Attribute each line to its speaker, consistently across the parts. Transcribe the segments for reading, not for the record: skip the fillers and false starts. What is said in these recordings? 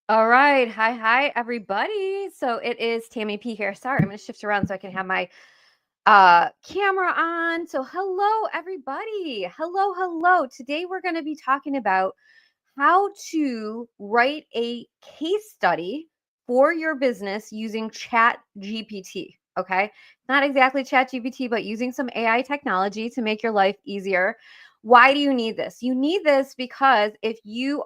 Speaker 1: All right. Hi, everybody. So it is Tammy P here. Sorry, I'm going to shift around so I can have my camera on. So hello, everybody. Hello. Today we're going to be talking about how to write a case study for your business using Chat GPT. Okay. Not exactly Chat GPT, but using some AI technology to make your life easier. Why do you need this? You need this because if you're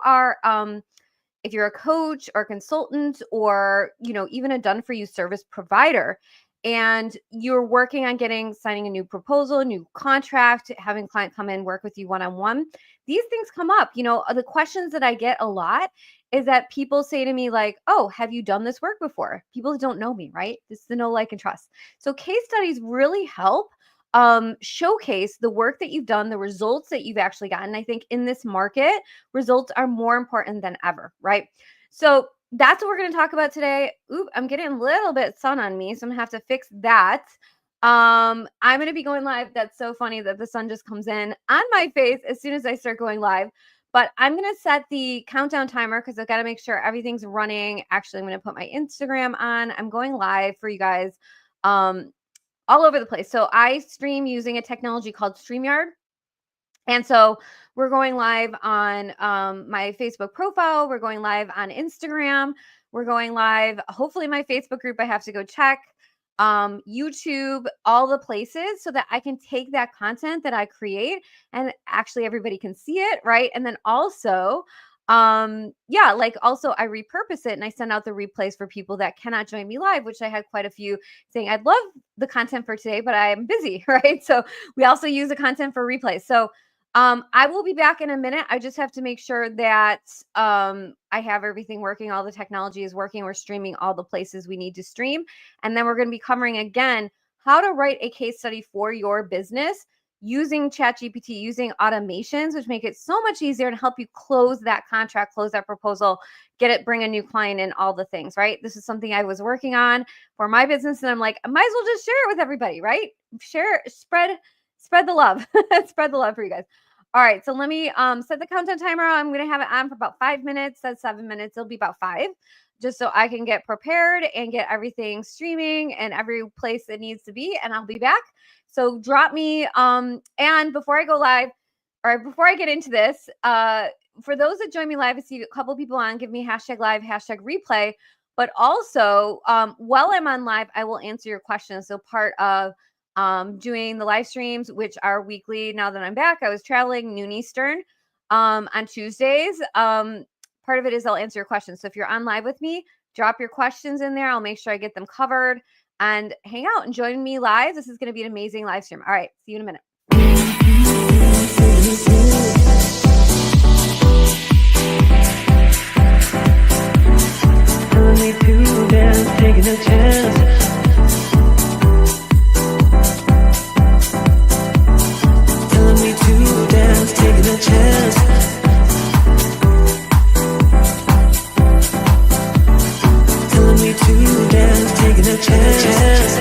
Speaker 1: a coach or consultant or even a done for you service provider and you're working on signing a new proposal, a new contract, having client come in work with you one-on-one, these things come up. The questions that I get a lot is that people say to me like, oh, have you done this work before? People don't know me, right? This is the know, like, and trust. So case studies really help showcase the work that you've done, the results that you've actually gotten. I think in this market, results are more important than ever, right? So that's what we're going to talk about today. Oop, I'm getting a little bit sun on me, so I'm going to have to fix that. I'm going to be going live. That's so funny that the sun just comes in on my face as soon as I start going live. But I'm going to set the countdown timer because I've got to make sure everything's running. Actually, I'm going to put my Instagram on. I'm going live for you guys all over the place. So I stream using a technology called StreamYard. And so we're going live on my Facebook profile. We're going live on Instagram. We're going live, hopefully my Facebook group, I have to go check, YouTube, all the places so that I can take that content that I create and actually everybody can see it, right? And then also, also I repurpose it and I send out the replays for people that cannot join me live, which I had quite a few saying, I'd love the content for today, but I'm busy, right? So we also use the content for replays. So I will be back in a minute. I just have to make sure that I have everything working. All the technology is working. We're streaming all the places we need to stream. And then we're going to be covering again how to write a case study for your business using ChatGPT, using automations, which make it so much easier and help you close that contract, close that proposal, bring a new client in, all the things, right? This is something I was working on for my business. And I'm like, I might as well just share it with everybody, right? Spread the love. Spread the love for you guys. All right, so let me set the countdown timer. I'm going to have it on for about 5 minutes. That's 7 minutes. It'll be about 5, just so I can get prepared and get everything streaming and every place it needs to be, and I'll be back. So drop me, and before I go live, or before I get into this, for those that join me live, I see a couple people on, give me #live, #replay, but also while I'm on live, I will answer your questions. So part of doing the live streams, which are weekly. Now that I'm back, I was traveling noon Eastern on Tuesdays. Part of it is I'll answer your questions. So if you're on live with me, drop your questions in there. I'll make sure I get them covered and hang out and join me live. This is going to be an amazing live stream. All right. See you in a minute.
Speaker 2: Me to dance, taking a chance. Taking a chance. Telling me to dance, taking a chance.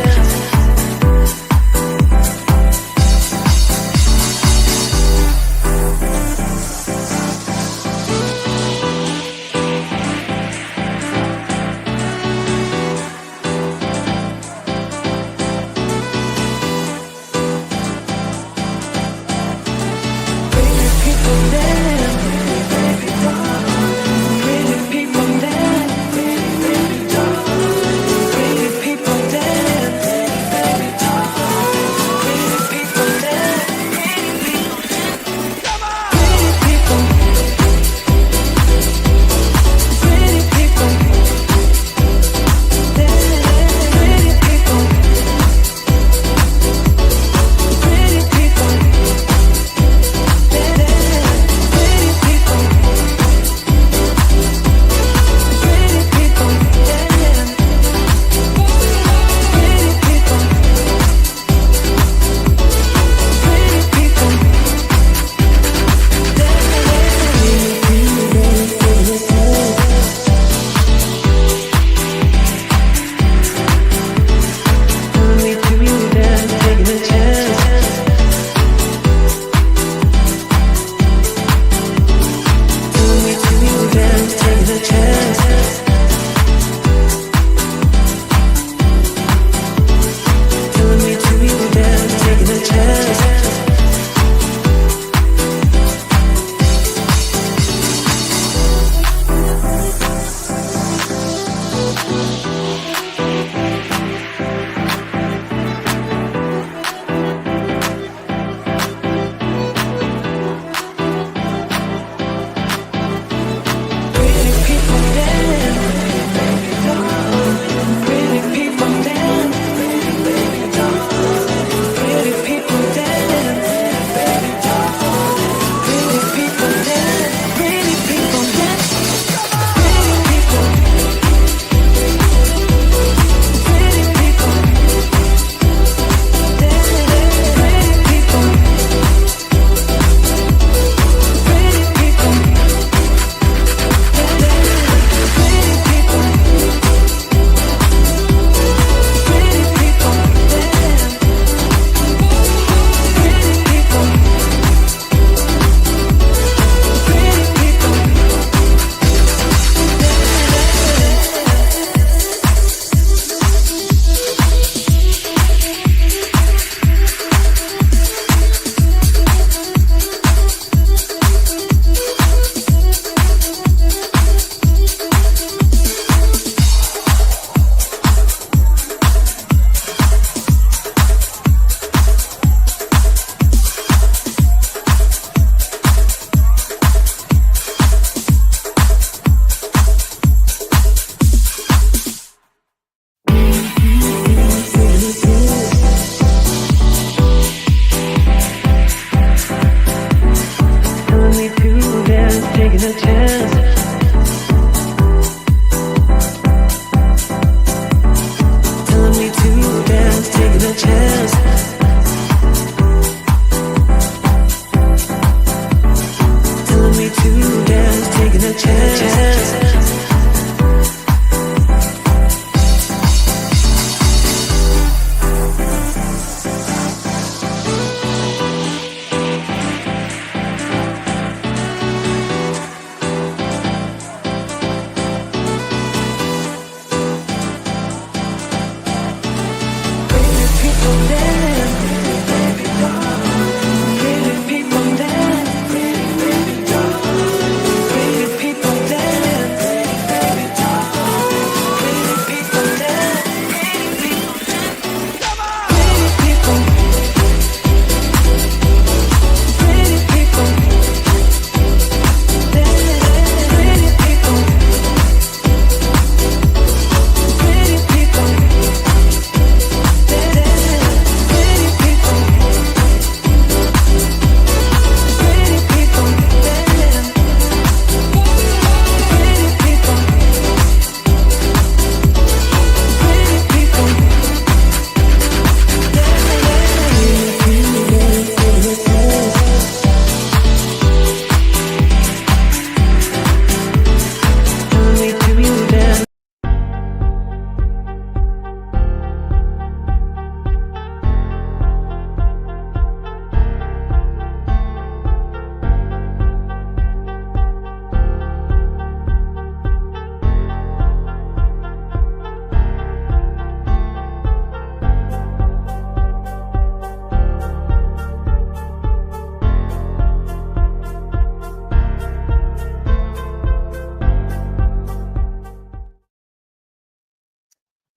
Speaker 2: chance.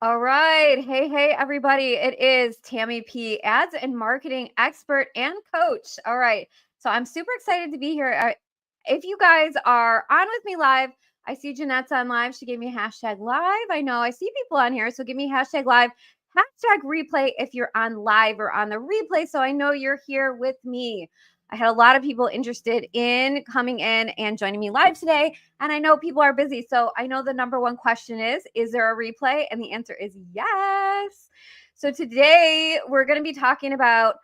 Speaker 1: All right. Hey, everybody. It is Tammy P, ads and marketing expert and coach. All right. So I'm super excited to be here. If you guys are on with me live, I see Jeanette's on live. She gave me a hashtag live. I know I see people on here. So give me hashtag live, hashtag replay if you're on live or on the replay. So I know you're here with me. I had a lot of people interested in coming in and joining me live today. And I know people are busy. So I know the number one question is there a replay? And the answer is yes. So today we're going to be talking about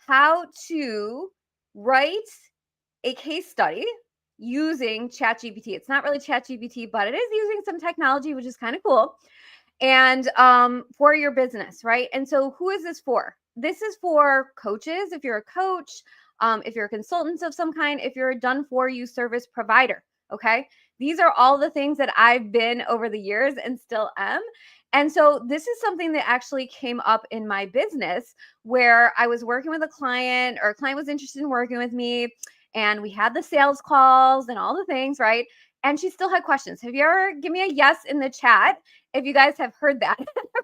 Speaker 1: how to write a case study using ChatGPT. It's not really ChatGPT, but it is using some technology, which is kind of cool. And for your business, right? And so who is this for? This is for coaches. If you're a coach, if you're a consultant of some kind, if you're a done-for-you service provider, okay? These are all the things that I've been over the years and still am. And so this is something that actually came up in my business where I was working with a client, or a client was interested in working with me, and we had the sales calls and all the things, right? And she still had questions. Have you ever, give me a yes in the chat if you guys have heard that,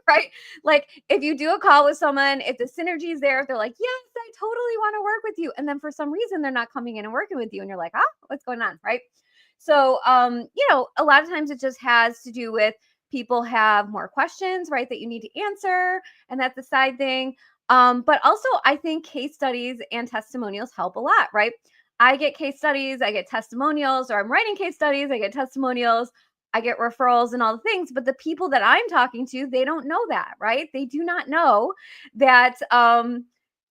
Speaker 1: right? Like if you do a call with someone, if the synergy is there, if they're like, yes, I totally want to work with you. And then for some reason, they're not coming in and working with you. And you're like, what's going on, right? So, a lot of times it just has to do with people have more questions, right, that you need to answer. And that's a side thing. But also I think case studies and testimonials help a lot, right? I get case studies, I get testimonials, or I'm writing case studies, I get testimonials, I get referrals and all the things. But the people that I'm talking to, they don't know that, right? They do not know that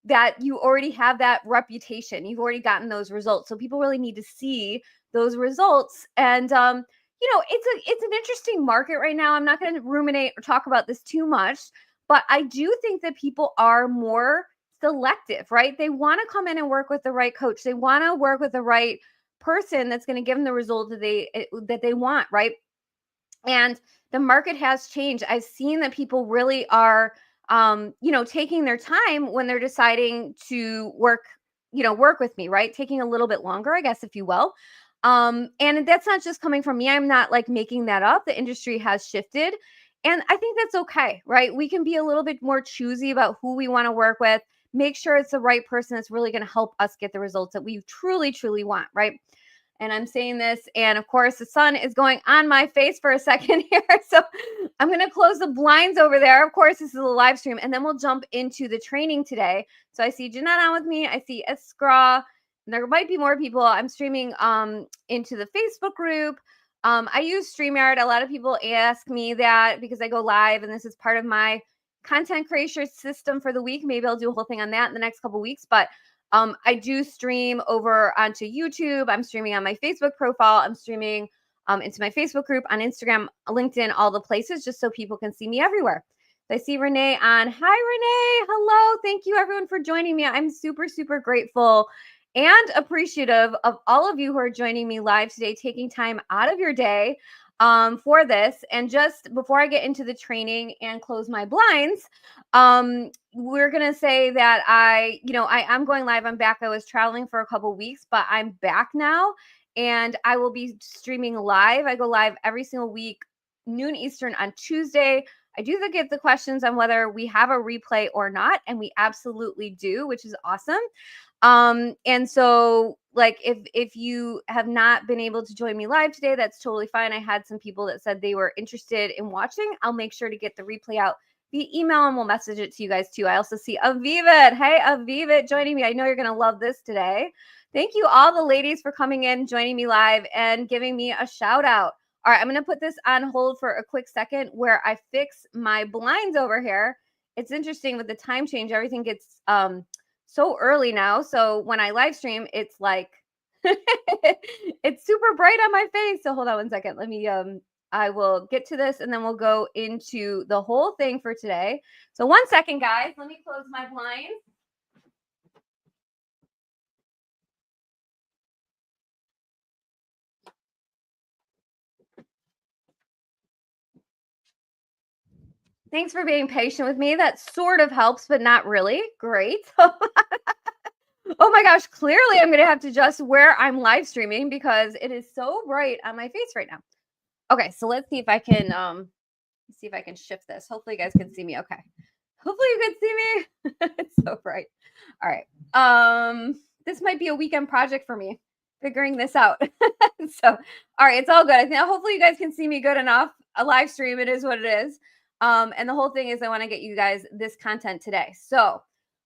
Speaker 1: that you already have that reputation. You've already gotten those results. So people really need to see those results. And it's an interesting market right now. I'm not going to ruminate or talk about this too much, but I do think that people are more selective, right? They want to come in and work with the right coach. They want to work with the right person that's going to give them the result that they want, right? And the market has changed. I've seen that people really are taking their time when they're deciding to work with me, right? Taking a little bit longer, I guess, if you will. And that's not just coming from me. I'm not like making that up. The industry has shifted. And I think that's okay, right? We can be a little bit more choosy about who we want to work with. Make sure it's the right person that's really going to help us get the results that we truly, truly want, right? And I'm saying this, and of course, the sun is going on my face for a second here. So I'm going to close the blinds over there. Of course, this is a live stream, and then we'll jump into the training today. So I see Jeanette on with me. I see Iskra. There might be more people. I'm streaming into the Facebook group. I use StreamYard. A lot of people ask me that because I go live, and this is part of my content creation system for the week. Maybe I'll do a whole thing on that in the next couple of weeks, but I do stream over onto YouTube. I'm streaming on my Facebook profile. I'm streaming into my Facebook group, on Instagram, LinkedIn, all the places, just so people can see me everywhere. I see Renee on. Hi, Renee. Hello. Thank you, everyone, for joining me. I'm super, super grateful and appreciative of all of you who are joining me live today, taking time out of your day for this. And just before I get into the training and close my blinds, we're going to say that I am going live. I'm back. I was traveling for a couple weeks, but I'm back now, and I will be streaming live. I go live every single week, noon Eastern on Tuesday. I do get the questions on whether we have a replay or not, and we absolutely do, which is awesome. And so like if you have not been able to join me live today, that's totally fine. I had some people that said they were interested in watching. I'll make sure to get the replay out via email, and we'll message it to you guys too. I also see Aviva. Hey, Aviva, joining me. I know you're going to love this today. Thank you all the ladies for coming in, joining me live, and giving me a shout out. All right, I'm going to put this on hold for a quick second where I fix my blinds over here. It's interesting with the time change, everything gets so early now. So when I live stream, it's like it's super bright on my face. So hold on one second. Let me I will get to this, and then we'll go into the whole thing for today. So 1 second, guys. Let me close my blinds. Thanks for being patient with me. That sort of helps, but not really. Great. Oh my gosh, clearly I'm going to have to adjust where I'm live streaming because it is so bright on my face right now. Okay, so let's see if I can shift this. Hopefully you guys can see me okay. Hopefully you can see me. It's so bright. All right. This might be a weekend project for me, figuring this out. So, all right, it's all good. I think hopefully you guys can see me good enough. A live stream, it is what it is. And the whole thing is I want to get you guys this content today. So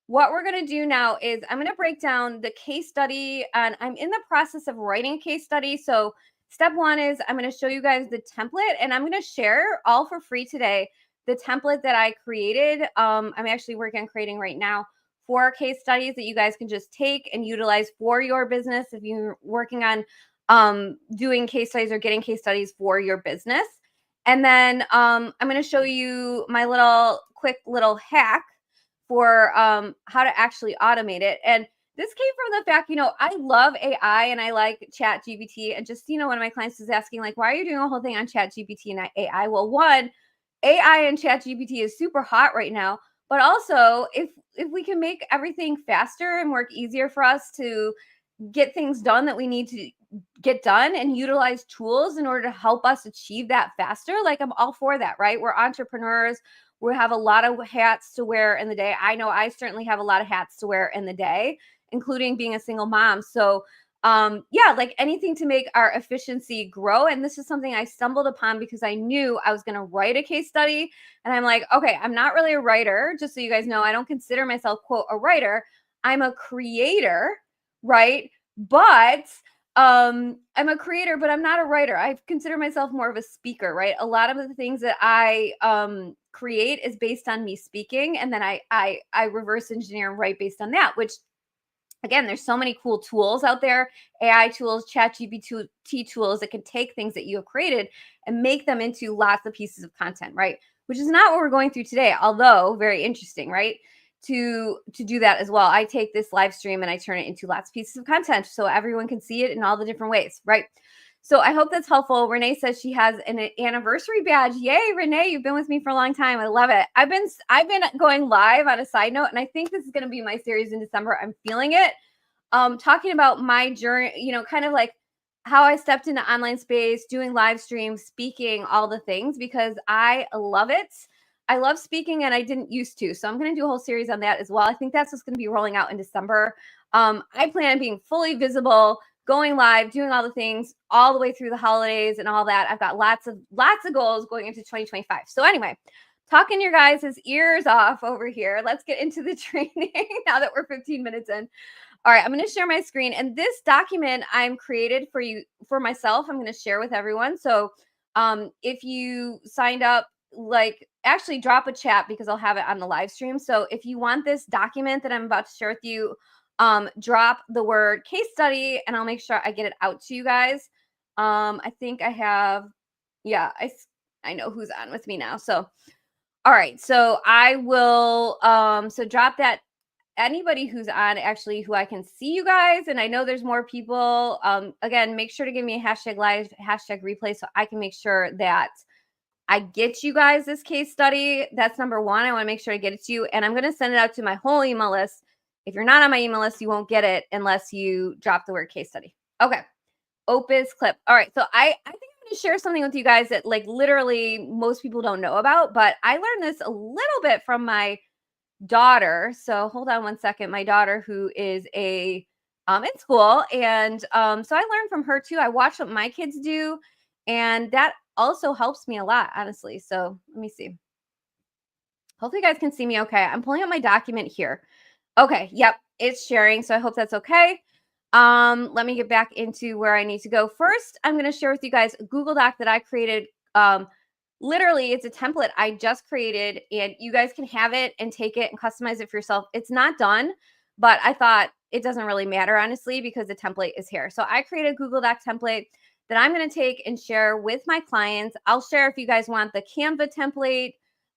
Speaker 1: what we're going to do now is I'm going to break down the case study, and I'm in the process of writing a case study. So step one is I'm going to show you guys the template, and I'm going to share all for free today the template that I created. I'm actually working on creating right now 4 case studies that you guys can just take and utilize for your business if you're working on doing case studies or getting case studies for your business. And then I'm going to show you my quick little hack for how to actually automate it. And this came from the fact, I love AI and I like Chat GPT. And just, one of my clients is asking, like, why are you doing a whole thing on Chat GPT and AI? Well, one, AI and Chat GPT is super hot right now. But also, if we can make everything faster and work easier for us to get things done that we need to get done and utilize tools in order to help us achieve that faster, like I'm all for that, right? We're entrepreneurs. We have a lot of hats to wear in the day. I know I certainly have a lot of hats to wear in the day, including being a single mom. So yeah, like anything to make our efficiency grow. And this is something I stumbled upon because I knew I was going to write a case study. And I'm like, okay, I'm not really a writer. Just so you guys know, I don't consider myself, quote, a writer. I'm a creator, right? But I'm a creator, but I'm not a writer. I consider myself more of a speaker, right? A lot of the things that I create is based on me speaking, and then I reverse engineer and write based on that, which again, there's so many cool tools out there, AI tools, Chat GPT tools that can take things that you have created and make them into lots of pieces of content, right? Which is not what we're going through today, although very interesting, right? To do that as well. I take this live stream and I turn it into lots of pieces of content so everyone can see it in all the different ways, right? So I hope that's helpful. Renee says she has an anniversary badge. Yay, Renee, you've been with me for a long time. I love it. I've been going live on a side note, and I think this is going to be my series in December. I'm feeling it. Talking about my journey, kind of like how I stepped into online space, doing live streams, speaking, all the things, because I love it. I love speaking and I didn't used to. So I'm going to do a whole series on that as well. I think that's what's going to be rolling out in December. I plan on being fully visible, going live, doing all the things all the way through the holidays and all that. I've got lots of goals going into 2025. So anyway, talking your guys' ears off over here. Let's get into the training now that we're 15 minutes in. All right, I'm going to share my screen, and this document I'm created for myself. I'm going to share with everyone. So if you signed up, like actually drop a chat because I'll have it on the live stream. So if you want this document that I'm about to share with you, drop the word case study and I'll make sure I get it out to you guys. I think I have, yeah, I know who's on with me now. So, all right. So I will, so drop that. Anybody who's on actually who I can see you guys, and I know there's more people. Again, make sure to give me a hashtag live, hashtag replay, so I can make sure that I get you guys this case study. That's number one. I want to make sure I get it to you. And I'm going to send it out to my whole email list. If you're not on my email list, you won't get it unless you drop the word case study. Okay. Opus clip. All right. So I think I'm going to share something with you guys that like literally most people don't know about, but I learned this a little bit from my daughter. So hold on one second. My daughter who is in school. And so I learned from her too. I watch what my kids do. And that also helps me a lot, honestly. So let me see. Hopefully you guys can see me okay. I'm pulling up my document here. Okay. Yep. It's sharing. So I hope that's okay. Let me get back into where I need to go. First, I'm going to share with you guys a Google Doc that I created. Literally, it's a template I just created, and you guys can have it and take it and customize it for yourself. It's not done, but I thought it doesn't really matter, honestly, because the template is here. So I created a Google Doc template that I'm going to take and share with my clients. I'll share if you guys want the Canva template.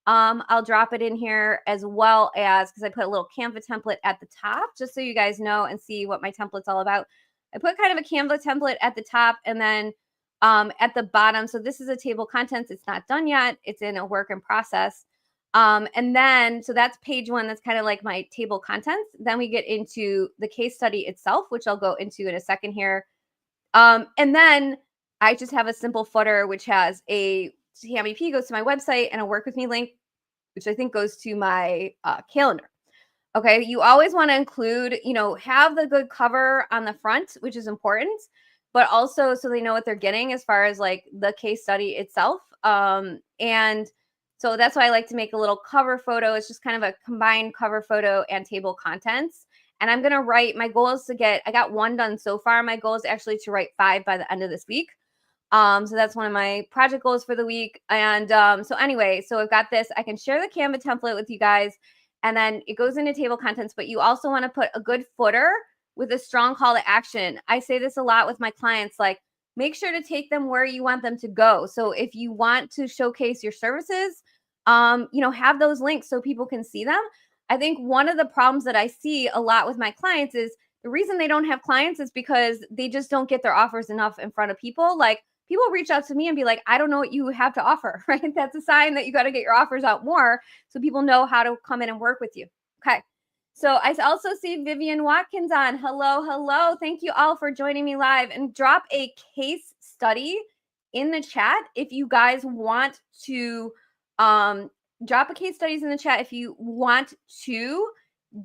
Speaker 1: I'll drop it in here as well as, because I put a little Canva template at the top, just so you guys know and see what my template's all about. I put kind of a Canva template at the top and then at the bottom. So this is a table of contents. It's not done yet. It's in a work in process. And then, so that's page one. That's kind of like my table of contents. Then we get into the case study itself, which I'll go into in a second here. And then I just have a simple footer, which has a Tammy P goes to my website and a work with me link, which I think goes to my calendar. Okay. You always want to include, have the good cover on the front, which is important, but also so they know what they're getting as far as like the case study itself. And so that's why I like to make a little cover photo. It's just kind of a combined cover photo and table contents. And I'm going to write, my goal is I got one done so far. My goal is actually to write 5 by the end of this week. So that's one of my project goals for the week. And so anyway, so I've got this. I can share the Canva template with you guys. And then it goes into table contents, but you also want to put a good footer with a strong call to action. I say this a lot with my clients, like make sure to take them where you want them to go. So if you want to showcase your services, have those links so people can see them. I think one of the problems that I see a lot with my clients is the reason they don't have clients is because they just don't get their offers enough in front of people. Like people reach out to me and be like, I don't know what you have to offer, right? That's a sign that you got to get your offers out more so people know how to come in and work with you. Okay. So I also see Vivian Watkins on. Hello, hello. Thank you all for joining me live, and drop a case study in the chat if you guys want to drop a case studies in the chat if you want to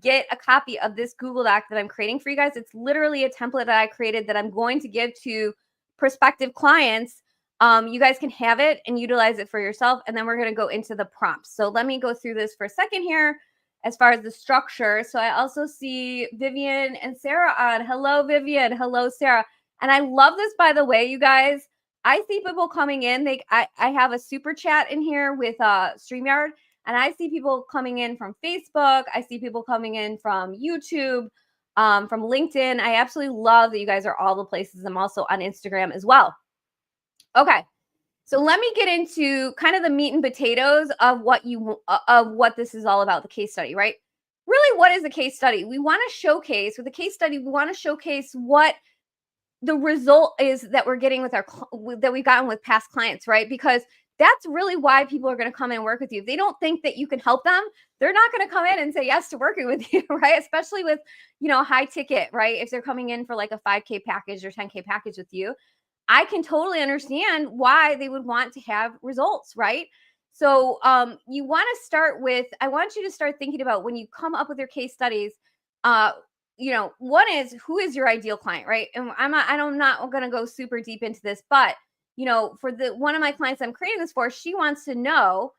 Speaker 1: get a copy of this Google Doc that I'm creating for you guys. It's literally a template that I created that I'm going to give to prospective clients. You guys can have it and utilize it for yourself. And then we're going to go into the prompts. So let me go through this for a second here as far as the structure. So I also see Vivian and Sarah on. Hello, Vivian. Hello, Sarah. And I love this, by the way, you guys. I see people coming in. I have a super chat in here with StreamYard, and I see people coming in from Facebook. I see people coming in from YouTube, from LinkedIn. I absolutely love that you guys are all the places. I'm also on Instagram as well. Okay. So let me get into kind of the meat and potatoes of what this is all about, the case study, right? Really, what is a case study? We want to showcase with a case study, we want to showcase what the result is that we're getting with that we've gotten with past clients, right? Because that's really why people are going to come in and work with you. If they don't think that you can help them, they're not going to come in and say yes to working with you, right? Especially with, high ticket, right? If they're coming in for like a 5K package or 10K package with you, I can totally understand why they would want to have results, right? So you want to start with, I want you to start thinking about when you come up with your case studies, one is, who is your ideal client, right? And I'm not going to go super deep into this, but, for one of my clients I'm creating this for, she wants to know,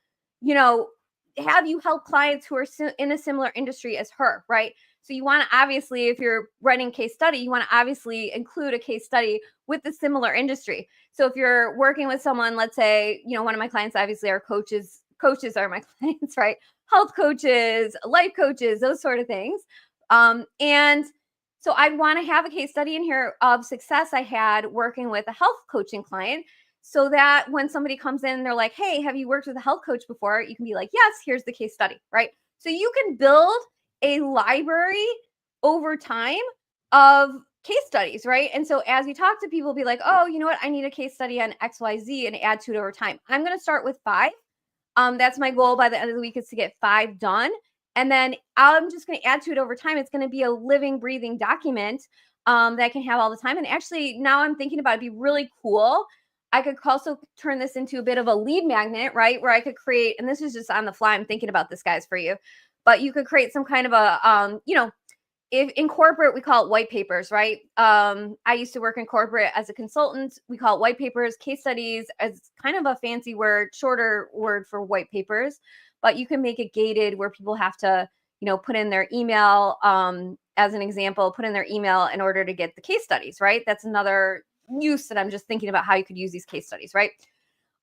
Speaker 1: have you helped clients who are in a similar industry as her, right? So you want to obviously, if you're writing a case study, you want to obviously include a case study with the similar industry. So if you're working with someone, let's say, one of my clients obviously are coaches. Coaches are my clients, right? Health coaches, life coaches, those sort of things. And So I'd want to have a case study in here of success I had working with a health coaching client, so that when somebody comes in and they're like, hey, have you worked with a health coach before? You can be like, yes, here's the case study, right? So you can build a library over time of case studies, right? And so as you talk to people, be like, oh, you know what? I need a case study on XYZ and add to it over time. I'm going to start with 5. That's my goal by the end of the week, is to get 5 done. And then I'm just going to add to it over time. It's going to be a living, breathing document that I can have all the time. And actually, now I'm thinking about it'd be really cool. I could also turn this into a bit of a lead magnet, right? Where I could create, and this is just on the fly, I'm thinking about this, guys, for you. But you could create some kind of a, if in corporate, we call it white papers, right? I used to work in corporate as a consultant. We call it white papers. Case studies as kind of a fancy word, shorter word for white papers. But you can make it gated where people have to, put in their email, as an example, put in their email in order to get the case studies, right? That's another use that I'm just thinking about how you could use these case studies, right?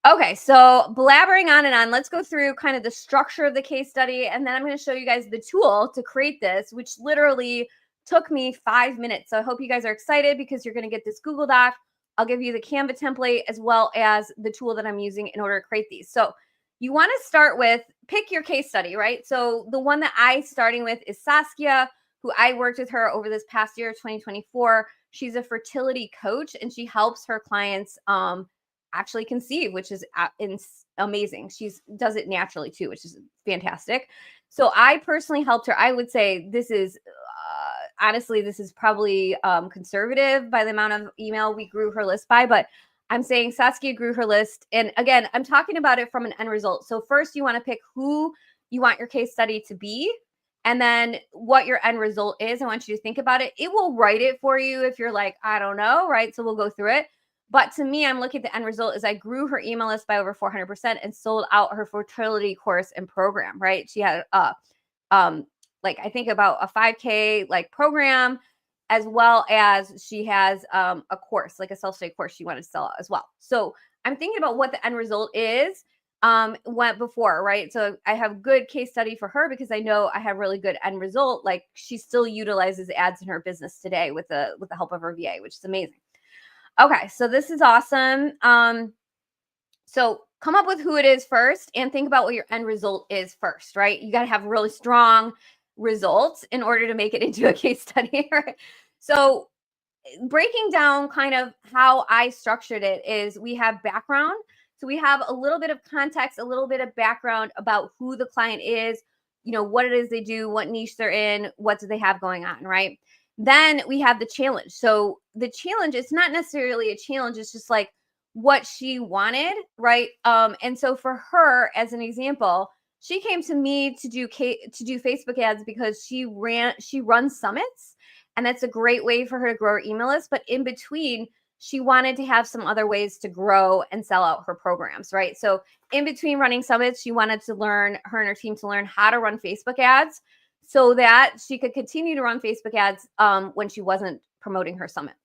Speaker 1: Okay, so blabbering on and on, let's go through kind of the structure of the case study, and then I'm going to show you guys the tool to create this, which literally took me 5 minutes. So I hope you guys are excited, because you're going to get this Google Doc. I'll give you the Canva template as well as the tool that I'm using in order to create these. So you want to start with, pick your case study, right? So the one that I'm starting with is Saskia, who I worked with her over this past year, 2024. She's a fertility coach, and she helps her clients actually conceive, which is amazing. She does it naturally too, which is fantastic. So I personally helped her. I would say this is honestly, this is probably conservative by the amount of email we grew her list by, but I'm saying Saskia grew her list. And again, I'm talking about it from an end result. So first you want to pick who you want your case study to be, and then what your end result is. I want you to think about it. It will write it for you if you're like, I don't know, right? So we'll go through it. But to me, I'm looking at the end result is I grew her email list by over 400% and sold out her fertility course and program, right? She had I think about a 5K program, as well as she has a course, like a self-study course she wanted to sell out as well. So I'm thinking about what the end result is went before, right? So I have good case study for her because I know I have really good end result. Like, she still utilizes ads in her business today with the help of her VA, which is amazing. Okay, so this is awesome. So come up with who it is first and think about what your end result is first, right? You got to have really strong results in order to make it into a case study, right? So breaking down kind of how I structured it is we have background. So we have a little bit of context, a little bit of background about who the client is, what it is they do, what niche they're in, what do they have going on, right? Then we have the challenge. So the challenge, it's not necessarily a challenge. It's just like what she wanted, right? And so for her, as an example, she came to me to do Facebook ads because she runs summits, and that's a great way for her to grow her email list. But in between, she wanted to have some other ways to grow and sell out her programs, right? So in between running summits, she wanted to learn, her and her team to learn how to run Facebook ads, so that she could continue to run Facebook ads when she wasn't promoting her summit.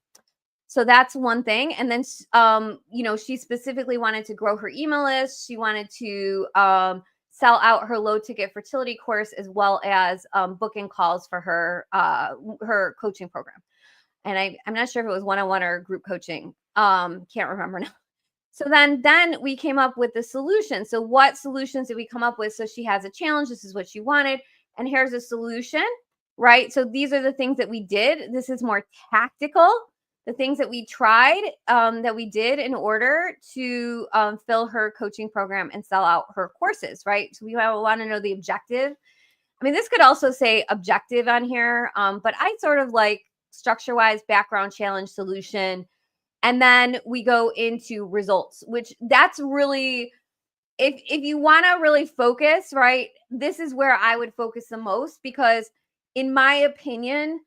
Speaker 1: So that's one thing. And then, she specifically wanted to grow her email list. She wanted to sell out her low ticket fertility course, as well as booking calls for her coaching program. And I'm not sure if it was one-on-one or group coaching. Can't remember now. So then we came up with the solution. So what solutions did we come up with? So she has a challenge. This is what she wanted. And here's a solution, right? So these are the things that we did. This is more tactical. The things that we tried, that we did in order to fill her coaching program and sell out her courses, right? So we want to know the objective. I mean, this could also say objective on here, but I sort of like structure-wise, background, challenge, solution. And then we go into results, which that's really, if you want to really focus, right, this is where I would focus the most, because in my opinion,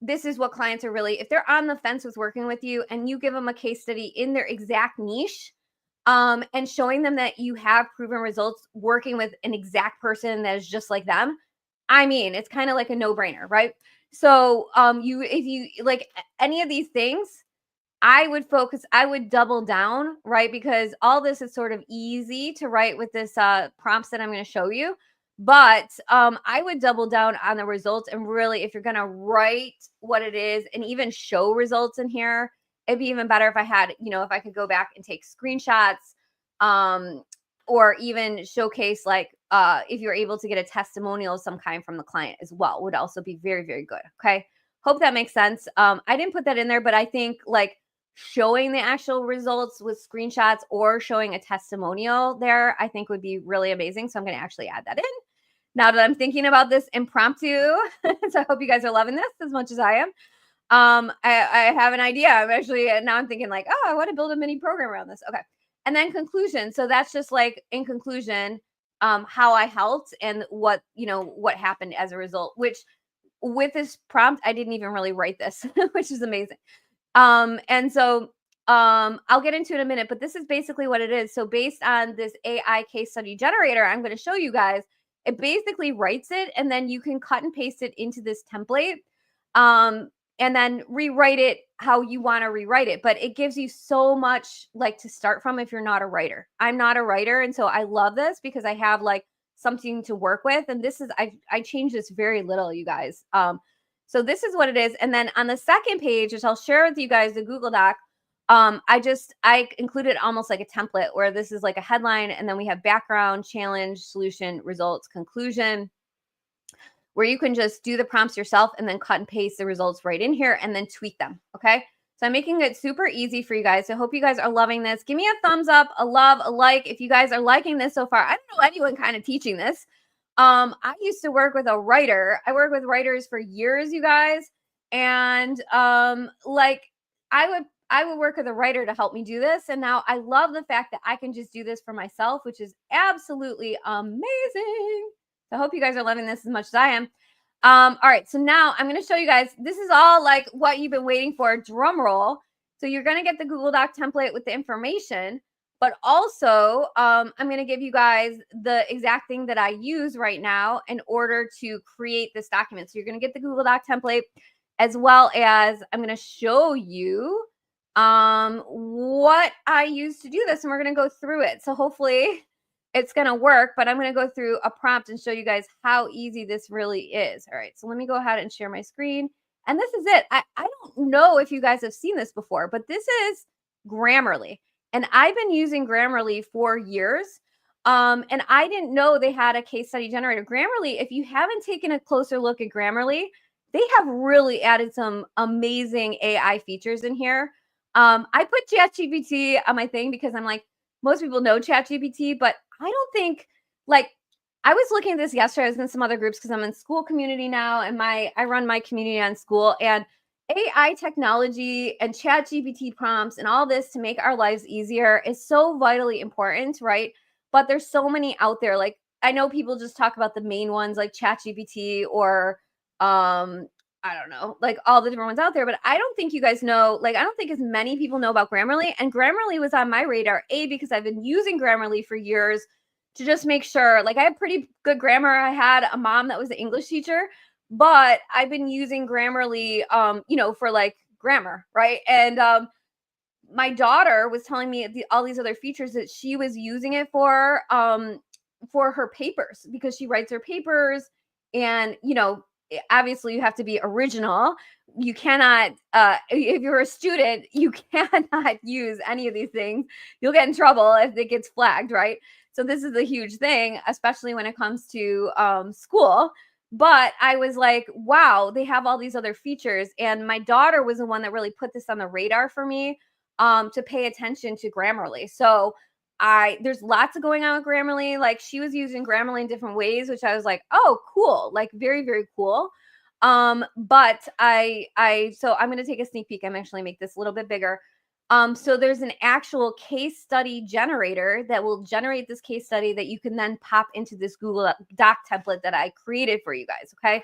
Speaker 1: this is what clients are really, if they're on the fence with working with you and you give them a case study in their exact niche, and showing them that you have proven results working with an exact person that is just like them, I mean, it's kind of like a no-brainer, right? So if you like any of these things, I would double down, right? Because all this is sort of easy to write with this prompts that I'm going to show you. But I would double down on the results, and really, if you're going to write what it is and even show results in here, it'd be even better if I had, if I could go back and take screenshots, or even showcase like if you're able to get a testimonial of some kind from the client as well, would also be very, very good. Okay. Hope that makes sense. I didn't put that in there, but I think like showing the actual results with screenshots or showing a testimonial there, I think would be really amazing. So I'm going to actually add that in now that I'm thinking about this impromptu. So I hope you guys are loving this as much as I am. I have an idea. I'm actually, now I'm thinking like, oh, I want to build a mini program around this. Okay. And then conclusion. So that's just like in conclusion, how I helped and what happened as a result, which with this prompt, I didn't even really write this, which is amazing. And so I'll get into it in a minute, but this is basically what it is. So based on this AI case study generator, I'm going to show you guys, it basically writes it and then you can cut and paste it into this template. And then rewrite it how you want to rewrite it. But it gives you so much like to start from if you're not a writer. I'm not a writer. And so I love this because I have like something to work with. And this is, I changed this very little, you guys. So this is what it is. And then on the second page, which I'll share with you guys, the Google Doc, I included almost like a template where this is like a headline. And then we have background, challenge, solution, results, conclusion, where you can just do the prompts yourself and then cut and paste the results right in here and then tweak them. Okay. So I'm making it super easy for you guys. So I hope you guys are loving this. Give me a thumbs up, a love, a like. If you guys are liking this so far, I don't know anyone kind of teaching this. I used to work with a writer. I worked with writers for years, you guys. And like I would work with a writer to help me do this. And now I love the fact that I can just do this for myself, which is absolutely amazing. So I hope you guys are loving this as much as I am. All right, so now I'm going to show you guys, this is all like what you've been waiting for, drum roll. So you're going to get the Google Doc template with the information, but also I'm going to give you guys the exact thing that I use right now in order to create this document. So you're going to get the Google Doc template as well as I'm going to show you what I use to do this, and we're going to go through it. So hopefully it's going to work, but I'm going to go through a prompt and show you guys how easy this really is. All right, so let me go ahead and share my screen. And this is it. I don't know if you guys have seen this before, but this is Grammarly. And I've been using Grammarly for years. And I didn't know they had a case study generator. Grammarly, if you haven't taken a closer look at Grammarly, they have really added some amazing AI features in here. I put ChatGPT on my thing because I'm like, most people know ChatGPT, but I don't think, like, I was looking at this yesterday. I was in some other groups because I'm in school community now, and I run my community on school, and AI technology and ChatGPT prompts and all this to make our lives easier is so vitally important, right? But there's so many out there. Like, I know people just talk about the main ones like ChatGPT or I don't know, like all the different ones out there, but I don't think you guys know, like, I don't think as many people know about Grammarly. And Grammarly was on my radar, because I've been using Grammarly for years to just make sure, like, I have pretty good grammar. I had a mom that was an English teacher, but I've been using Grammarly, for like grammar, right? And my daughter was telling me all these other features that she was using it for her papers, because she writes her papers, and obviously you have to be original. You cannot if you're a student, you cannot use any of these things. You'll get in trouble if it gets flagged, right? So this is a huge thing, especially when it comes to school. But I was like, wow, they have all these other features. And my daughter was the one that really put this on the radar for me, to pay attention to Grammarly. So there's lots of going on with Grammarly. Like, she was using Grammarly in different ways, which I was like, oh, cool. Like, very, very cool. But so I'm going to take a sneak peek. I'm actually make this a little bit bigger. So there's an actual case study generator that will generate this case study that you can then pop into this Google Doc template that I created for you guys. Okay.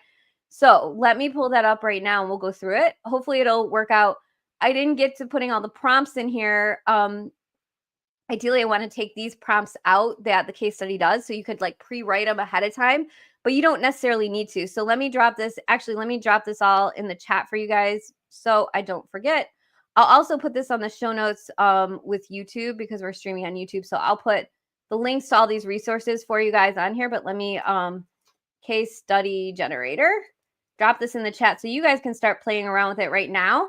Speaker 1: So let me pull that up right now and we'll go through it. Hopefully it'll work out. I didn't get to putting all the prompts in here. Ideally, I want to take these prompts out that the case study does, so you could like pre-write them ahead of time, but you don't necessarily need to. So let me drop this. Actually, let me drop this all in the chat for you guys so I don't forget. I'll also put this on the show notes with YouTube, because we're streaming on YouTube. So I'll put the links to all these resources for you guys on here, but let me case study generator, drop this in the chat so you guys can start playing around with it right now.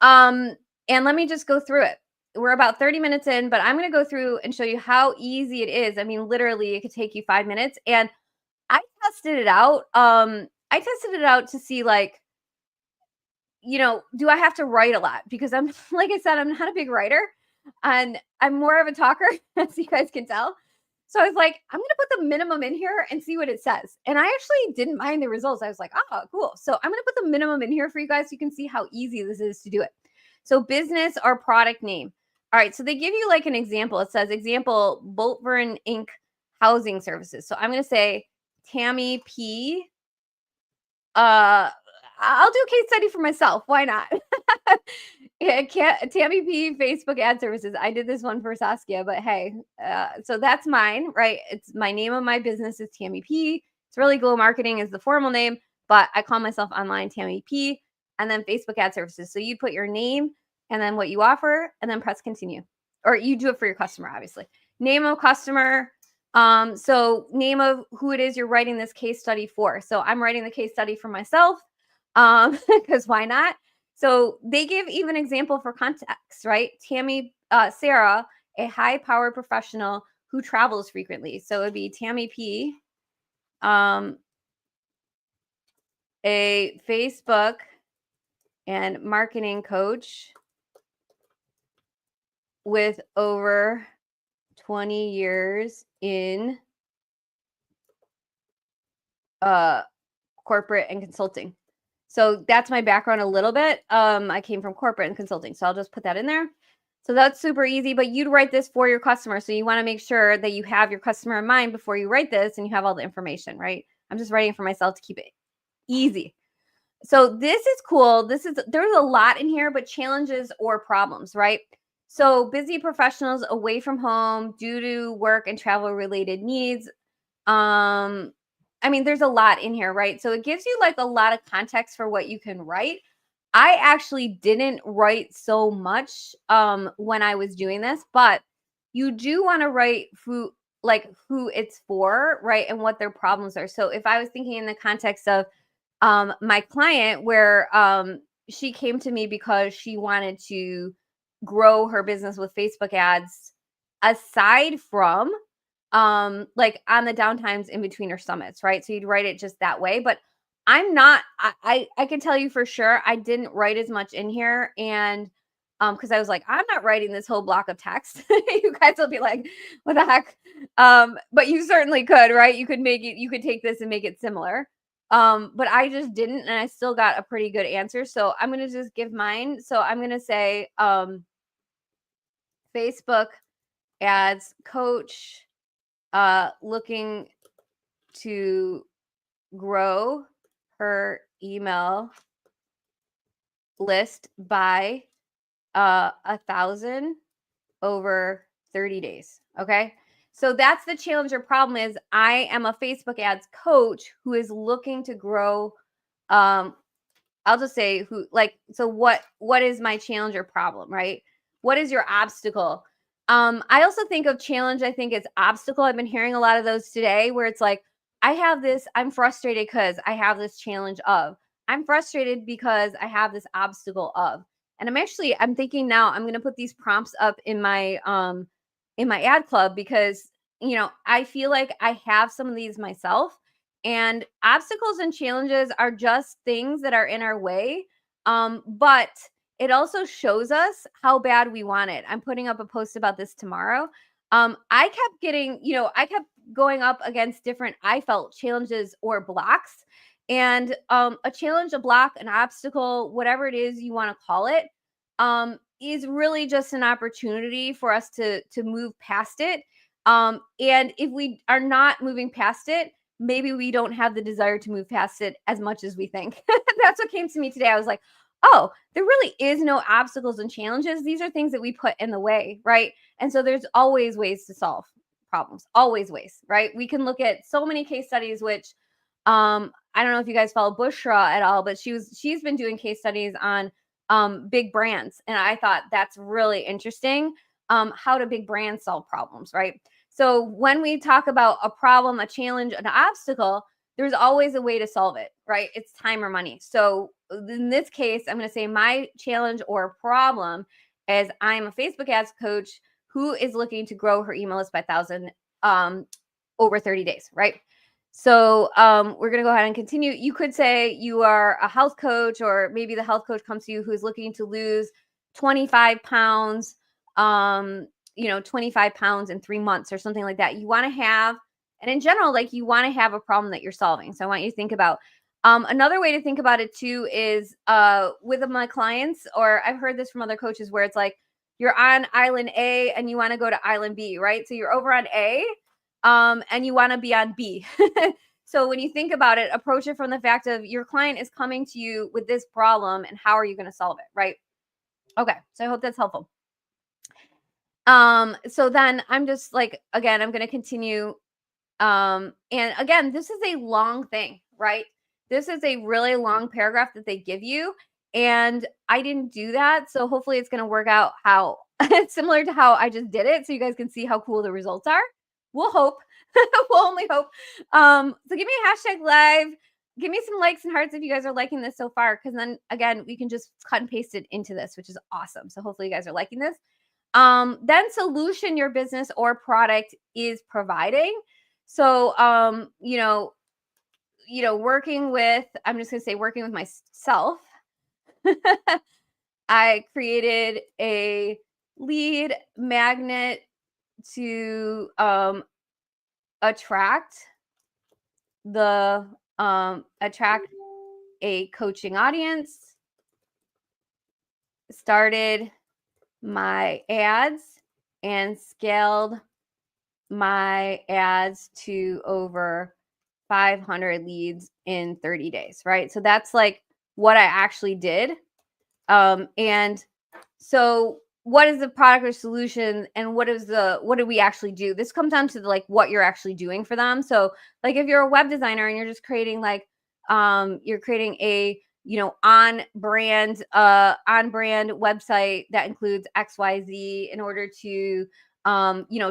Speaker 1: And let me just go through it. We're about 30 minutes in, but I'm going to go through and show you how easy it is. I mean, literally, it could take you 5 minutes. And I tested it out. I tested it out to see, like, you know, do I have to write a lot? Because I'm, like I said, I'm not a big writer and I'm more of a talker, as you guys can tell. So I was like, I'm going to put the minimum in here and see what it says. And I actually didn't mind the results. I was like, oh, cool. So I'm going to put the minimum in here for you guys so you can see how easy this is to do it. So business or product name. All right. So they give you like an example. It says example, Boltvern Inc. Housing Services. So I'm going to say Tammy P. I'll do a case study for myself. Why not? Yeah, Tammy P. Facebook ad services. I did this one for Saskia, but hey, so that's mine, right? It's my name of my business is Tammy P. It's really Glow Marketing is the formal name, but I call myself online Tammy P. And then Facebook ad services. So you put your name and then what you offer, and then press continue, or you do it for your customer, obviously. Name of customer. So name of who it is you're writing this case study for. So I'm writing the case study for myself. Because why not? So they give even example for context, right? Tammy, Sarah, a high-powered professional who travels frequently. So it would be Tammy P, a Facebook and marketing coach with over 20 years in corporate and consulting. So that's my background a little bit. I came from corporate and consulting, so I'll just put that in there. So that's super easy, but you'd write this for your customer. So you want to make sure that you have your customer in mind before you write this and you have all the information, right? I'm just writing for myself to keep it easy. So this is cool. There's a lot in here, but challenges or problems, right? So busy professionals away from home due to work and travel related needs. I mean, there's a lot in here, right? So it gives you like a lot of context for what you can write. I actually didn't write so much when I was doing this, but you do want to write who it's for, right? And what their problems are. So if I was thinking in the context of my client where she came to me because she wanted to grow her business with Facebook ads aside from like on the downtimes in between her summits, right? So you'd write it just that way. But I'm not, I can tell you for sure, I didn't write as much in here. And because I was like, I'm not writing this whole block of text. You guys will be like, what the heck? But you certainly could, right? You could make it, you could take this and make it similar. But I just didn't, and I still got a pretty good answer. So I'm going to just give mine. So I'm going to say Facebook ads coach looking to grow her email list by 1,000 over 30 days. Okay. So that's the challenge or problem is I am a Facebook ads coach who is looking to grow. I'll just say who, like, so what is my challenge or problem, right? What is your obstacle? I also think of challenge, I think it's obstacle. I've been hearing a lot of those today where it's like, I have this, I'm frustrated because I have this challenge of, I'm frustrated because I have this obstacle of. And I'm thinking now I'm going to put these prompts up in my ad club because, you know, I feel like I have some of these myself, and obstacles and challenges are just things that are in our way. But it also shows us how bad we want it. I'm putting up a post about this tomorrow. I kept getting, you know, I kept going up against different, I felt challenges or blocks. And a challenge, a block, an obstacle, whatever it is you want to call it, is really just an opportunity for us to move past it. And if we are not moving past it, maybe we don't have the desire to move past it as much as we think. That's what came to me today. I was like, oh, there really is no obstacles and challenges. These are things that we put in the way, right? And so there's always ways to solve problems, always ways, right? We can look at so many case studies, which I don't know if you guys follow Bushra at all, but she's been doing case studies on big brands. And I thought that's really interesting. how do big brands solve problems, right? So when we talk about a problem, a challenge, an obstacle, there's always a way to solve it, right? It's time or money. So in this case, I'm going to say my challenge or problem is I'm a Facebook ads coach who is looking to grow her email list by 1,000 over 30 days, right? So we're going to go ahead and continue. You could say you are a health coach, or maybe the health coach comes to you who's looking to lose 25 pounds, 25 pounds in 3 months or something like that. You want to have, and in general, like you want to have a problem that you're solving. So I want you to think about another way to think about it too is with my clients, or I've heard this from other coaches where it's like you're on island A and you want to go to island B, right? So you're over on A and you want to be on B. So when you think about it, approach it from the fact of your client is coming to you with this problem and how are you going to solve it, right? Okay, so I hope that's helpful. So then I'm just like, again, I'm going to continue. And again, this is a long thing, right? This is a really long paragraph that they give you. And I didn't do that. So hopefully it's going to work out how similar to how I just did it. So you guys can see how cool the results are. We'll hope. We'll only hope. So give me a hashtag live. Give me some likes and hearts if you guys are liking this so far. Because then again, we can just cut and paste it into this, which is awesome. So hopefully you guys are liking this. Then solution your business or product is providing. So, working with, I'm just going to say working with myself, I created a lead magnet to attract a coaching audience, started my ads and scaled my ads to over 500 leads in 30 days, right? So that's like what I actually did. And so what is the product or solution, and what do we actually do? This comes down to like what you're actually doing for them. So like if you're a web designer and you're just creating like you're creating a on brand website that includes XYZ in order to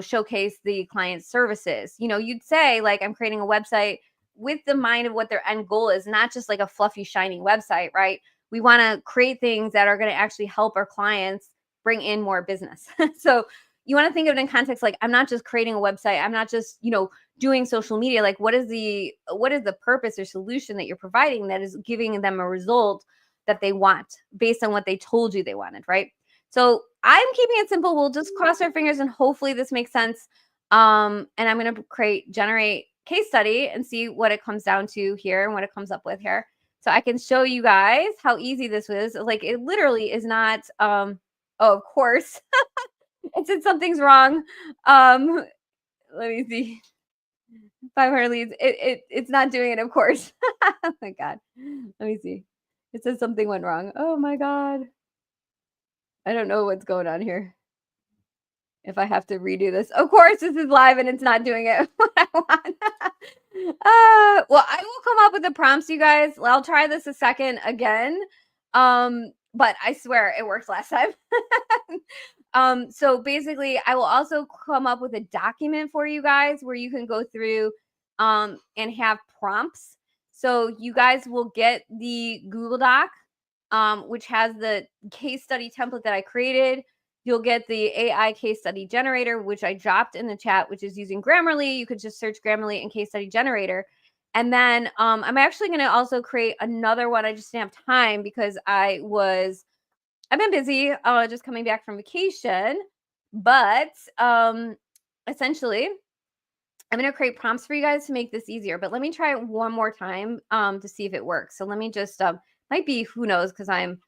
Speaker 1: showcase the client's services. You'd say like, I'm creating a website with the mind of what their end goal is, not just like a fluffy, shiny website, right? We want to create things that are going to actually help our clients bring in more business. So you want to think of it in context, like, I'm not just creating a website. I'm not just, doing social media. Like what is the purpose or solution that you're providing that is giving them a result that they want based on what they told you they wanted, right? So I'm keeping it simple. We'll just cross our fingers and hopefully this makes sense. And I'm going to generate case study and see what it comes down to here and what it comes up with here. So I can show you guys how easy this was. Like it literally is not, oh, of course, it said something's wrong. Let me see. 500 leads. It's not doing it, of course. Oh my God. Let me see. It says something went wrong. Oh my God. I don't know what's going on here. If I have to redo this. Of course, this is live and it's not doing it what I want. Well, I will come up with the prompts, you guys. I'll try this a second again. But I swear it worked last time. So basically, I will also come up with a document for you guys where you can go through and have prompts. So you guys will get the Google Doc, which has the case study template that I created. You'll get the AI case study generator, which I dropped in the chat, which is using Grammarly. You could just search Grammarly and case study generator. And then I'm actually going to also create another one. I just didn't have time because I've been busy just coming back from vacation. But essentially, I'm going to create prompts for you guys to make this easier. But let me try it one more time to see if it works. So let me just, might be, who knows, because I'm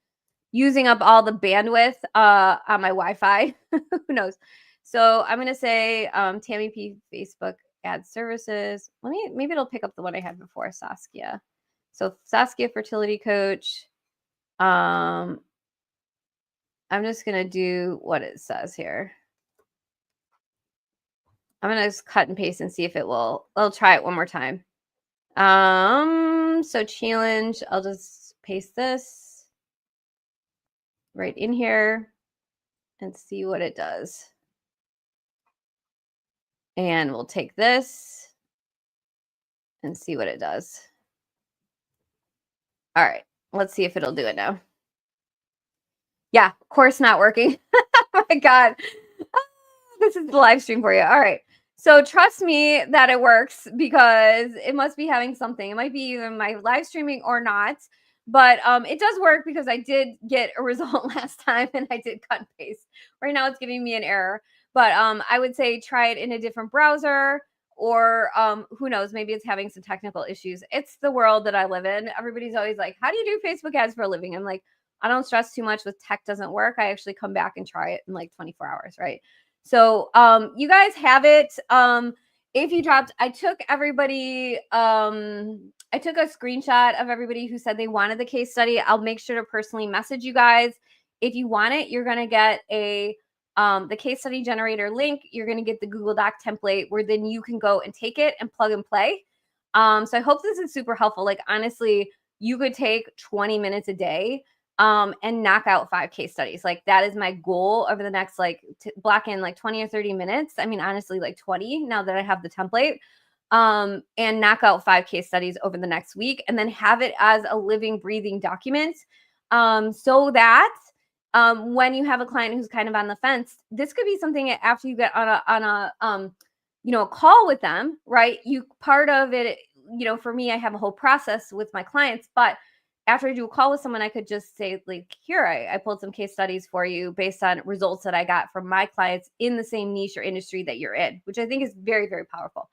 Speaker 1: using up all the bandwidth on my Wi-Fi. Who knows? So I'm going to say Tammy P Facebook ad services. Maybe it'll pick up the one I had before, Saskia. So Saskia fertility coach. I'm just going to do what it says here. I'm going to just cut and paste and see if I'll try it one more time. So challenge, I'll just paste this right in here and see what it does. And we'll take this and see what it does. All right, let's see if it'll do it now. Yeah, of course not working. Oh my God. This is the live stream for you. All right. So trust me that it works because it must be having something. It might be even my live streaming or not. But it does work because I did get a result last time and I did cut and paste. Right now it's giving me an error. But I would say try it in a different browser or who knows, maybe it's having some technical issues. It's the world that I live in. Everybody's always like, how do you do Facebook ads for a living? I'm like, I don't stress too much with tech doesn't work. I actually come back and try it in like 24 hours, right? So you guys have it. If you dropped, I took everybody, I took a screenshot of everybody who said they wanted the case study. I'll make sure to personally message you guys. If you want it, you're gonna get a the case study generator link. You're gonna get the Google Doc template where then you can go and take it and plug and play. So I hope this is super helpful. Like honestly, you could take 20 minutes a day and knock out 5 case studies. Like that is my goal over the next like block in like 20 or 30 minutes. I mean, honestly, like 20 now that I have the template, and knock out 5 case studies over the next week and then have it as a living, breathing document. So that when you have a client who's kind of on the fence, this could be something after you get on a you know, a call with them, right? You part of it, you know, for me, I have a whole process with my clients, but after I do a call with someone, I could just say, like, here, I pulled some case studies for you based on results that I got from my clients in the same niche or industry that you're in, which I think is very, very powerful.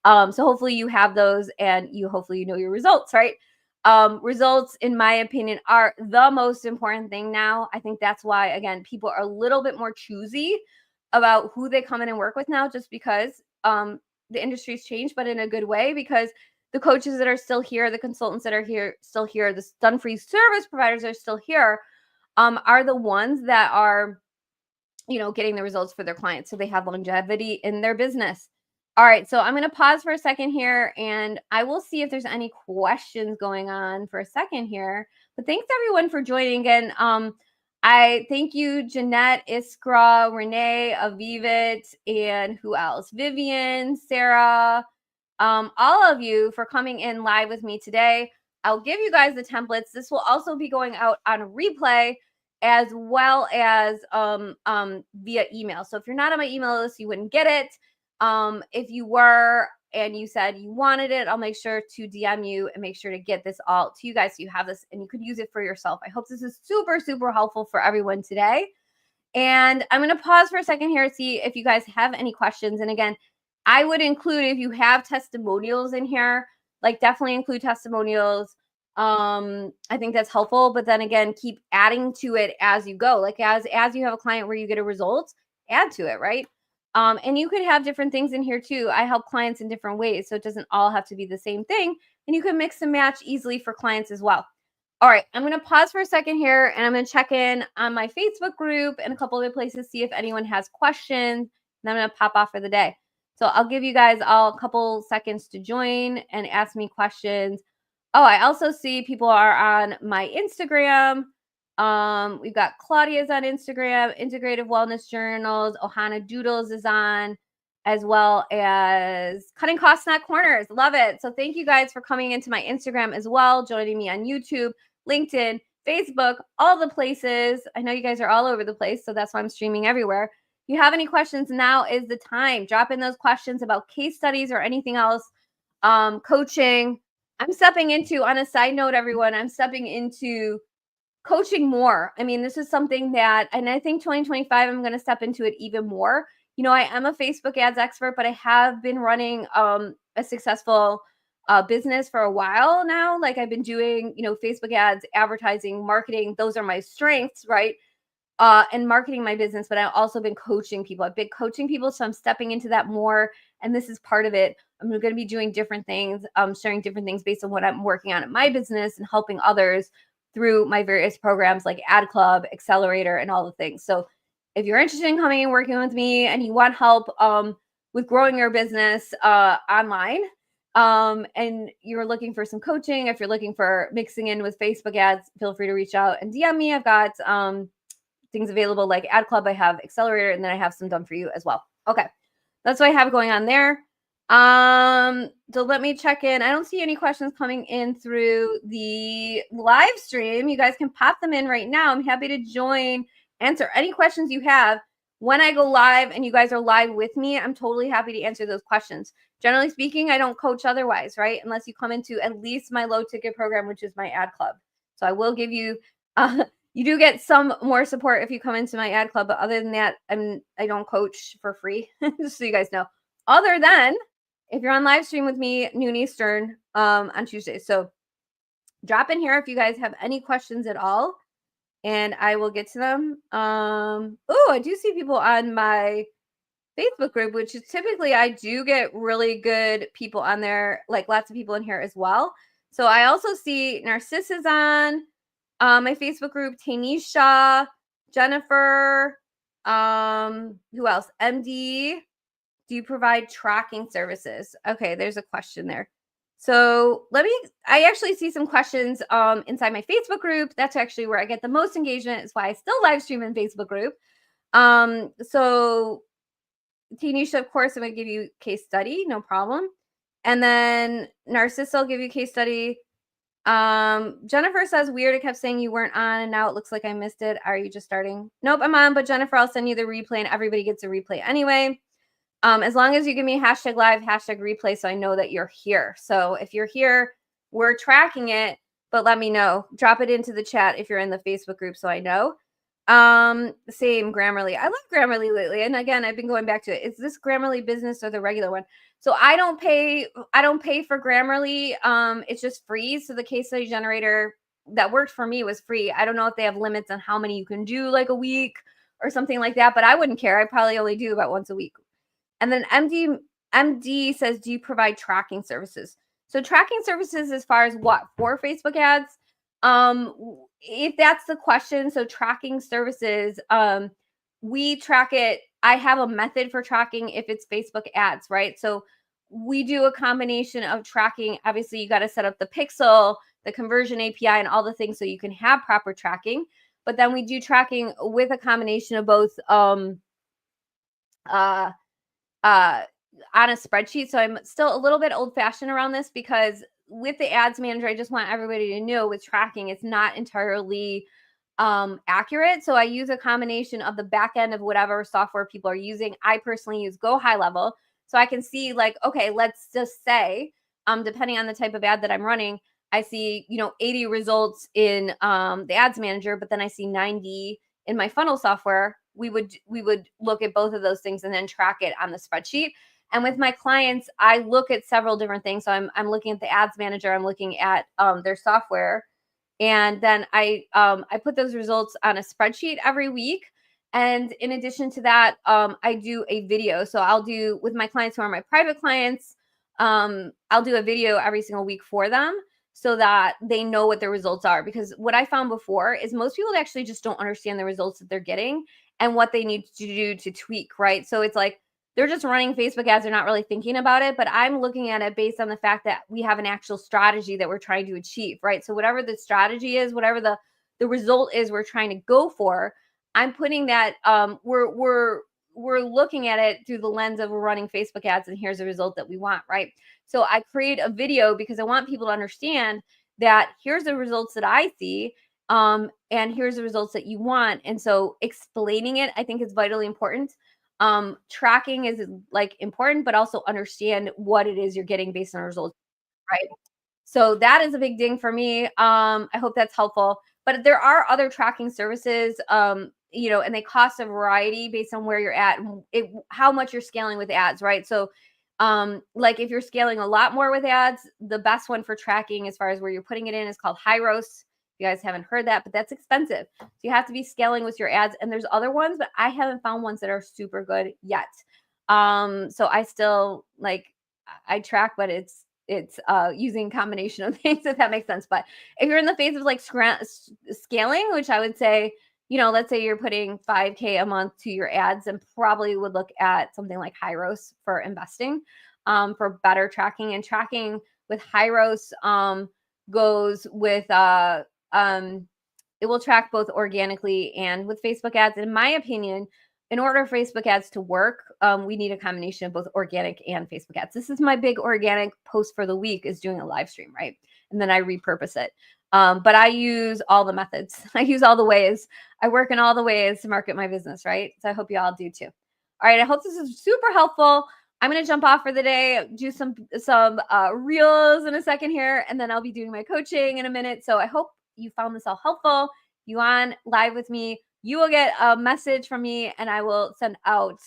Speaker 1: So hopefully you have those and hopefully you know your results, right? Results, in my opinion, are the most important thing now. I think that's why, again, people are a little bit more choosy about who they come in and work with now, just because the industry's changed, but in a good way, because the coaches that are still here, the consultants that are here, still here, the done for you service providers are still here, are the ones that are, you know, getting the results for their clients. So they have longevity in their business. All right. So I'm going to pause for a second here and I will see if there's any questions going on for a second here. But thanks everyone for joining again. I thank you, Jeanette, Iskra, Renee, Avivit, and who else? Vivian, Sarah, all of you for coming in live with me today. I'll give you guys the templates. This will also be going out on replay as well as via email. So if you're not on my email list, you wouldn't get it. If you were and you said you wanted it, I'll make sure to DM you and make sure to get this all to you guys so you have this and you could use it for yourself. I hope this is super, super helpful for everyone today. And I'm going to pause for a second here to see if you guys have any questions. And again, I would include, if you have testimonials in here, like definitely include testimonials. I think that's helpful, but then again, keep adding to it as you go. Like as you have a client where you get a result, add to it, right? And you could have different things in here too. I help clients in different ways, so it doesn't all have to be the same thing. And you can mix and match easily for clients as well. All right, I'm going to pause for a second here and I'm going to check in on my Facebook group and a couple other places, see if anyone has questions. And I'm going to pop off for the day. So I'll give you guys all a couple seconds to join and ask me questions. Oh, I also see people are on my Instagram. We've got Claudia's on Instagram, Integrative Wellness Journals, Ohana Doodles is on, as well as Cutting Costs Not Corners. Love it. So thank you guys for coming into my Instagram as well, joining me on YouTube, LinkedIn, Facebook, all the places. I know you guys are all over the place, so that's why I'm streaming everywhere. If you have any questions, now is the time. Drop in those questions about case studies or anything else, coaching. I'm stepping into, on a side note, everyone, I'm stepping into coaching more. I mean, this is something that, and I think 2025, I'm going to step into it even more. You know, I am a Facebook ads expert, but I have been running a successful business for a while now. Like I've been doing, you know, Facebook ads, advertising, marketing. Those are my strengths, right? And marketing my business, but I've also been coaching people. I've been coaching people, so I'm stepping into that more. And this is part of it. I'm going to be doing different things, sharing different things based on what I'm working on in my business and helping others through my various programs like Ad Club, Accelerator, and all the things. So if you're interested in coming and working with me and you want help with growing your business online, and you're looking for some coaching, if you're looking for mixing in with Facebook ads, feel free to reach out and DM me. I've got things available like Ad Club, I have Accelerator, and then I have some done for you as well. Okay. that's what I have going on there. So let me check in. I don't see any questions coming in through the live stream. You guys can pop them in right now. I'm happy to join, answer any questions you have. When I go live and you guys are live with me, I'm totally happy to answer those questions. Generally speaking, I don't coach otherwise, right? Unless you come into at least my low ticket program, which is my ad club. So I will give you, you do get some more support if you come into my ad club. But other than that, I don't coach for free, just so you guys know. Other than if you're on live stream with me, noon Eastern, on Tuesday. So drop in here if you guys have any questions at all, and I will get to them. Oh, I do see people on my Facebook group, which is typically I do get really good people on there, like lots of people in here as well. So I also see Narcissus on my Facebook group, Tanisha, Jennifer, who else? MD. Do you provide tracking services? Okay, there's a question there. So I actually see some questions inside my Facebook group. That's actually where I get the most engagement. It's why I still live stream in Facebook group. So Tanisha, of course, I'm going to give you case study, no problem. And then Narcissa will give you case study. Jennifer says, weird, it kept saying you weren't on and now it looks like I missed it. Are you just starting? Nope, I'm on, but Jennifer, I'll send you the replay and everybody gets a replay anyway. As long as you give me hashtag live, hashtag replay, so I know that you're here. So if you're here, we're tracking it, but let me know. Drop it into the chat if you're in the Facebook group so I know. Same Grammarly. I love Grammarly lately. And again, I've been going back to it. Is this Grammarly Business or the regular one? So I don't pay for Grammarly. It's just free. So the case study generator that worked for me was free. I don't know if they have limits on how many you can do, like a week or something like that, but I wouldn't care. I probably only do about once a week. And then MD says, do you provide tracking services? So tracking services as far as what? For Facebook ads? If that's the question, so tracking services, we track it. I have a method for tracking if it's Facebook ads, right? So we do a combination of tracking. Obviously, you got to set up the pixel, the conversion API, and all the things so you can have proper tracking. But then we do tracking with a combination of both on a spreadsheet. So I'm still a little bit old fashioned around this because with the ads manager, I just want everybody to know with tracking, it's not entirely accurate. So I use a combination of the back end of whatever software people are using. I personally use Go High Level. So I can see like, okay, let's just say, depending on the type of ad that I'm running, I see, 80 results in the ads manager, but then I see 90 in my funnel software. We would look at both of those things and then track it on the spreadsheet. And with my clients, I look at several different things. So I'm looking at the ads manager, I'm looking at their software, and then I put those results on a spreadsheet every week. And in addition to that, I do a video. So I'll do with my clients who are my private clients, I'll do a video every single week for them so that they know what their results are. Because what I found before is most people actually just don't understand the results that they're getting and what they need to do to tweak, right? So it's like they're just running Facebook ads. They're not really thinking about it, but I'm looking at it based on the fact that we have an actual strategy that we're trying to achieve, right? So whatever the strategy is, whatever the result is we're trying to go for, I'm putting that, we're looking at it through the lens of we're running Facebook ads and here's the result that we want, right? So I create a video because I want people to understand that here's the results that I see, and here's the results that you want. And so explaining it, I think, is vitally important. Tracking is like important, but also understand what it is you're getting based on results, right? So that is a big ding for me. I hope that's helpful. But there are other tracking services, and they cost a variety based on where you're at and how much you're scaling with ads, right? So like if you're scaling a lot more with ads, the best one for tracking as far as where you're putting it in is called Hyros. You guys haven't heard that, but that's expensive. So you have to be scaling with your ads. And there's other ones, but I haven't found ones that are super good yet. So I still I track, but it's using a combination of things, if that makes sense. But if you're in the phase of like scaling, which I would say, let's say you're putting $5K a month to your ads, and probably would look at something like Hyros for investing, for better tracking. And tracking with Hyros goes with it will track both organically and with Facebook ads. In my opinion, in order for Facebook ads to work, we need a combination of both organic and Facebook ads. This is my big organic post for the week, is doing a live stream, right? And then I repurpose it. But I use all the methods. I use all the ways. I work in all the ways to market my business, right? So I hope you all do too. All right, I hope this is super helpful. I'm going to jump off for the day, do some reels in a second here, and then I'll be doing my coaching in a minute. So I hope you found this all helpful. You on live with me, you will get a message from me, and I will send out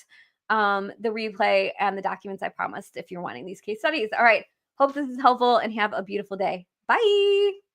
Speaker 1: the replay and the documents I promised if you're wanting these case studies. All right, hope this is helpful, and have a beautiful day. Bye.